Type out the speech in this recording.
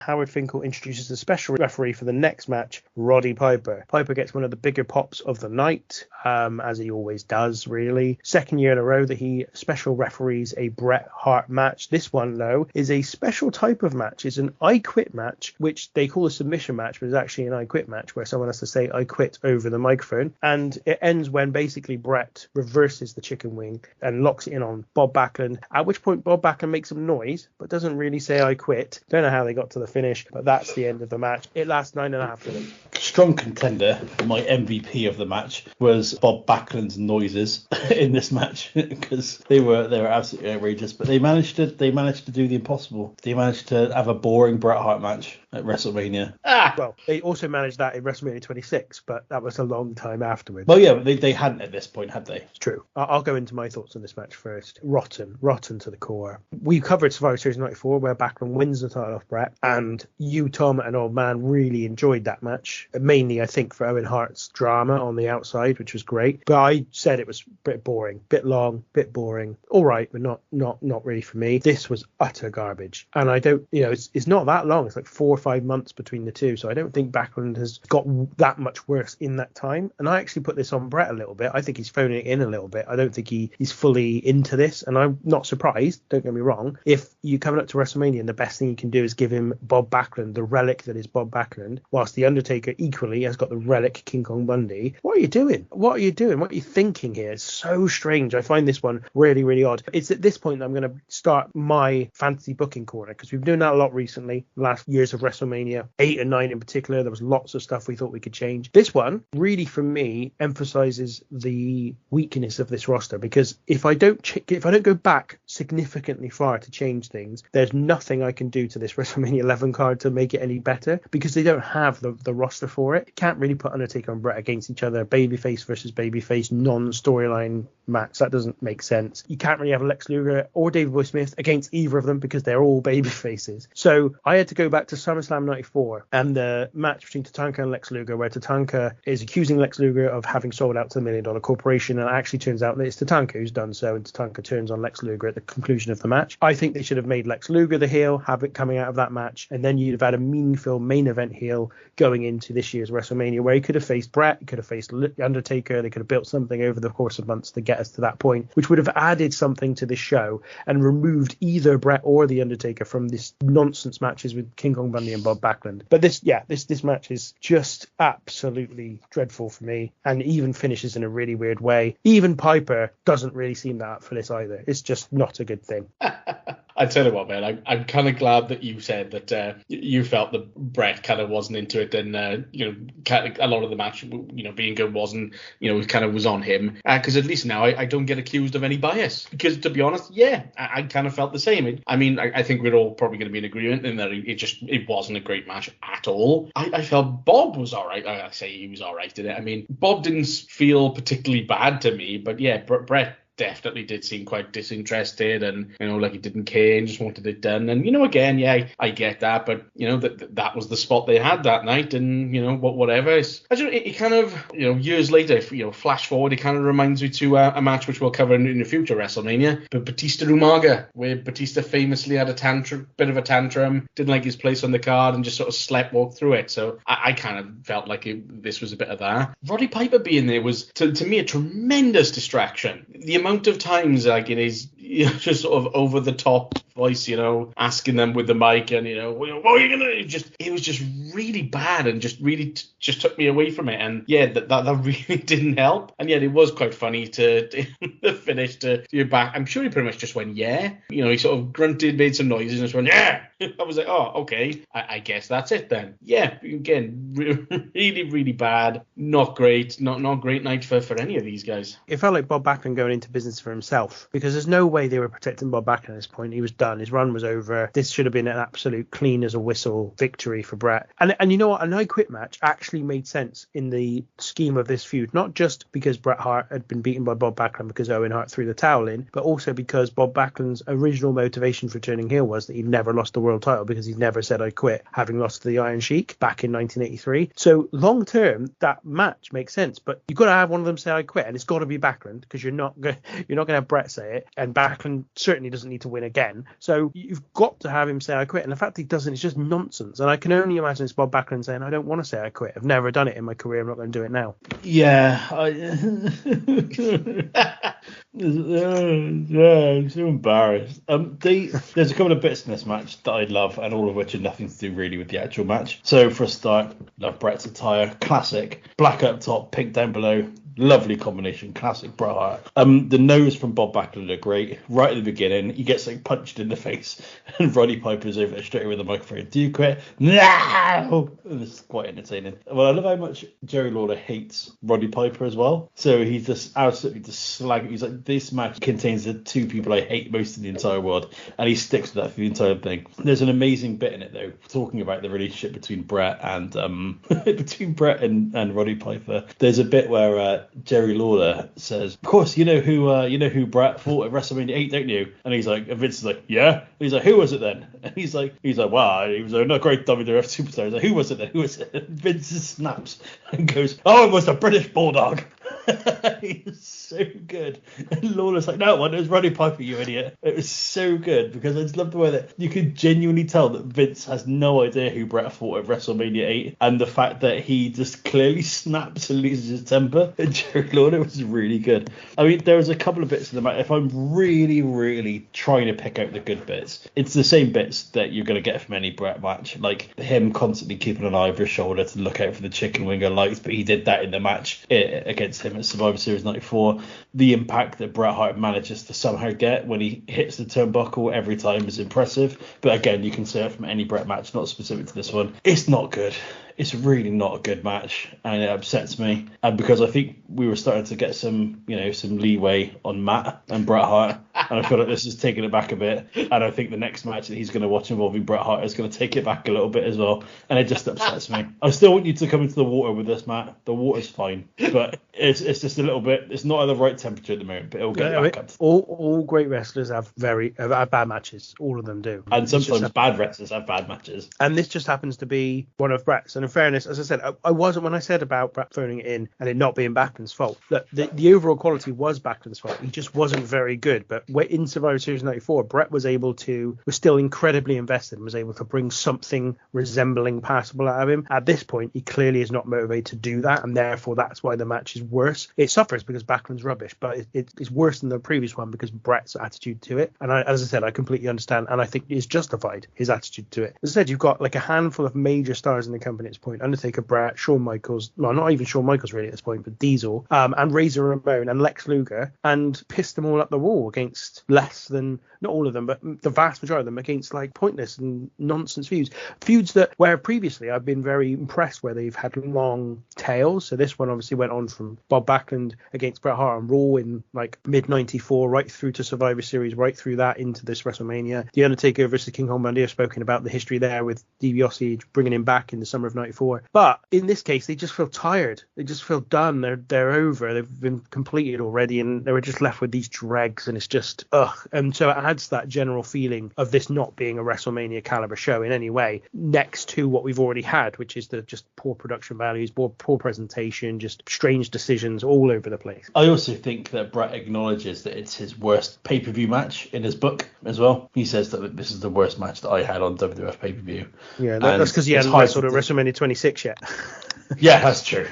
Howard Finkel introduces a special referee for the next match, Roddy Piper. Piper gets one of the bigger pops of the night, as he always does, really. Second year in a row that he special referees a Bret Hart match. This one, though, is a special type of match. It's an I Quit match, which they call a submission match, but it's actually an I Quit match where someone has to say I quit over the microphone. And it ends when basically Bret reverses the chicken wing and locks it in on Bob Backlund, at which point Bob Backlund makes some noise, but doesn't really say I quit. Don't know how they got to the finish, but that's the end of the match. It lasts 9.5 minutes. Strong contender for my MVP of the match was Bob Backlund's noises in this match, because they were absolutely outrageous. But they managed to do the impossible. They managed to have a boring Bret Hart match at WrestleMania. Well, they also managed that in WrestleMania 26, but that was a long time afterwards. Well, yeah, but they hadn't at this point, had they? It's true. I'll go into my thoughts on this match first. Rotten to the core. We covered Survivor Series 94, where Backlund wins the title off Bret, and you, Tom, and Old Man really enjoyed that match. Mainly, I think, for Owen Hart's drama on the outside, which was great. But I said it was a bit boring, bit long, bit boring. All right, but not really for me. This was utter garbage, and I don't, it's not that long. It's like 4 or 5 months between the two, so I don't think Backlund has got that much worse in that time. And I actually put this on Bret a little bit. I think he's phoning it in a little bit. I don't think he's fully into this, and I'm not surprised, don't get me wrong, if you coming up to WrestleMania and the best thing you can do is give him Bob Backlund, the relic that is Bob Backlund, whilst the Undertaker equally has got the relic King Kong Bundy. What are you doing? What are you thinking here? It's so strange. I find this one really, really odd. It's at this point that I'm going to start my fantasy booking corner, because we've been doing that a lot recently, last years of WrestleMania 8 and 9 in particular. There was lots of stuff we thought we could change. This one really, for me, emphasizes the weakness of this roster, because if I don't go back significantly far to change things, there's nothing I can do to this WrestleMania 11 card to make it any better, because they don't have the roster for it. You can't really put Undertaker and Bret against each other, babyface versus babyface, non-storyline match. That doesn't make sense. You can't really have Lex Luger or David Boy Smith against either of them, because they're all babyfaces. So I had to go back to SummerSlam 94 and the match between Tatanka and Lex Luger, where Tatanka is accusing Lex Luger of having sold out to the $1 Million Corporation, and it actually turns out that it's Tatanka who's done so, and Tatanka turns on Lex Luger at the conclusion of the match. I think they should have made Lex Luger the heel, have it coming out of that match, and then you'd have had a meaningful main event heel going into this year's WrestleMania, where he could have faced Bret, he could have faced Undertaker. They could have built something over the course of months to get us to that point, which would have added something to this show and removed either Bret or the Undertaker from this nonsense matches with King Kong Bundy and Bob Backlund. But this match is just absolutely dreadful for me, and even finishes in a really weird way. Even Piper doesn't really seem that up for this either. It's just not a good thing. I tell you what, man, I'm kind of glad that you said that you felt that Bret kind of wasn't into it, and a lot of the match, being good wasn't, kind of was on him, because at least now I don't get accused of any bias. Because to be honest, I kind of felt the same. I think we're all probably going to be in agreement in that it wasn't a great match at all. I felt Bob was all right. I say he was all right in it. Bob didn't feel particularly bad to me, but yeah, Bret definitely did seem quite disinterested, and like he didn't care and just wanted it done. And again, I get that, but that was the spot they had that night, and whatever. It kind of years later, flash forward, it kind of reminds me to a match which we'll cover in the future WrestleMania, but Batista Umaga, where Batista famously had a bit of a tantrum, didn't like his place on the card, and just sort of sleptwalked through it. So I kind of felt like this was a bit of that. Roddy Piper being there was to me a tremendous distraction. The amount of times in his just sort of over the top voice, asking them with the mic, and what are you gonna do? It was just really bad, and just really just took me away from it. And that really didn't help. And yet it was quite funny to finish to your back. I'm sure he pretty much just went he sort of grunted, made some noises, and just went yeah. I was like, oh, okay, I guess that's it then. Yeah, again, really, really bad. Not great. Not great night for any of these guys. It felt like Bob Backlund going into business for himself, because there's no way they were protecting Bob Backlund at this point. He was done. His run was over. This should have been an absolute clean as a whistle victory for Bret. And you know what? An I Quit match actually made sense in the scheme of this feud, not just because Bret Hart had been beaten by Bob Backlund because Owen Hart threw the towel in, but also because Bob Backlund's original motivation for turning heel was that he'd never lost the world title, because he'd never said I quit, having lost to the Iron Sheik back in 1983. So long term, that match makes sense, but you've got to have one of them say I quit, and it's got to be Backlund, because you're not going to have Bret say it, and Backlund certainly doesn't need to win again. So you've got to have him say I quit. And the fact he doesn't is just nonsense. And I can only imagine it's Bob Backlund saying, I don't want to say I quit. I've never done it in my career. I'm not going to do it now. Yeah. I'm so embarrassed. There's a couple of bits in this match that I love, and all of which are nothing to do really with the actual match. So for a start, love Bret's attire. Classic. Black up top, pink down below. Lovely combination, classic Bret Hart. The nose from Bob Backlund are great. Right at the beginning, he gets like punched in the face, and Roddy Piper's over there straight away with the microphone. Do you quit? No! And this is quite entertaining. Well, I love how much Jerry Lawler hates Roddy Piper as well. So he's just absolutely just slag. He's like, this match contains the two people I hate most in the entire world, and he sticks with that for the entire thing. There's an amazing bit in it though, talking about the relationship between Bret and and Roddy Piper. There's a bit where Jerry Lawler says, "Of course, you know who Bret fought at WrestleMania XI, don't you?" And he's like, and Vince is like, "Yeah." And he's like, "Who was it then?" And he's like, "Wow, he was a great WWF superstar." He's like, "Who was it then? Who was it?" And Vince snaps and goes, "Oh, it was the British Bulldog." He's so good. And Lawler's like, "No, it was Roddy Piper, you idiot." It was so good because I just love the way that you could genuinely tell that Vince has no idea who Bret fought at WrestleMania XI, and the fact that he just clearly snaps and loses his temper. And Jerry Lawler was really good. I mean, there was a couple of bits in the match. If I'm really, really trying to pick out the good bits, it's the same bits that you're going to get from any Bret match, like him constantly keeping an eye over his shoulder to look out for the chicken winger lights, but he did that in the match against him at Survivor Series 94. The impact that Bret Hart manages to somehow get when he hits the turnbuckle every time is impressive. But again, you can say it from any Bret match, not specific to this one. It's not good. It's really not a good match, and it upsets me. And because I think we were starting to get some leeway on Matt and Bret Hart, and I feel like this is taking it back a bit. And I think the next match that he's going to watch involving Bret Hart is going to take it back a little bit as well, and it just upsets me. I still want you to come into the water with this, Matt. The water's fine, but it's just a little bit. It's not at the right temperature at the moment, but it'll get back up. All great wrestlers have bad matches. All of them do, and sometimes bad wrestlers have bad matches. And this just happens to be one of Bret's. And in fairness, as I said, I wasn't when I said about Bret phoning it in and it not being Backlund's fault. Look, the overall quality was Backlund's fault. He just wasn't very good. But in Survivor Series 94, Bret was still incredibly invested and was able to bring something resembling passable out of him. At this point, he clearly is not motivated to do that, and therefore that's why the match is worse. It suffers because Backlund's rubbish, but it's worse than the previous one because Bret's attitude to it. And as I said, I completely understand, and I think it's justified, his attitude to it. As I said, you've got like a handful of major stars in the company at this point. Undertaker, Bret, Shawn Michaels, well, not even Shawn Michaels really at this point, but Diesel, and Razor Ramon and Lex Luger, and pissed them all up the wall against less than, not all of them, but the vast majority of them against like pointless and nonsense feuds that where previously I've been very impressed where they've had long tails. So this one obviously went on from Bob Backlund against Bret Hart on Raw in like mid 94 right through to Survivor Series, right through that into this WrestleMania. The Undertaker versus King Kong Bundy, I've spoken about the history there with DiBiase bringing him back in the summer of 94. But in this case, they just feel tired. They just feel done. They're over. They've been completed already, and they were just left with these dregs, and it's just ugh. And so it adds that general feeling of this not being a WrestleMania caliber show in any way, next to what we've already had, which is the just poor production values, poor presentation, just strange decisions all over the place. I also think that Bret acknowledges that it's his worst pay-per-view match in his book as well. He says that this is the worst match that I had on WWF pay-per-view. Yeah, that's because he hadn't wrestled at WrestleMania 26 yet. Yeah, that's true.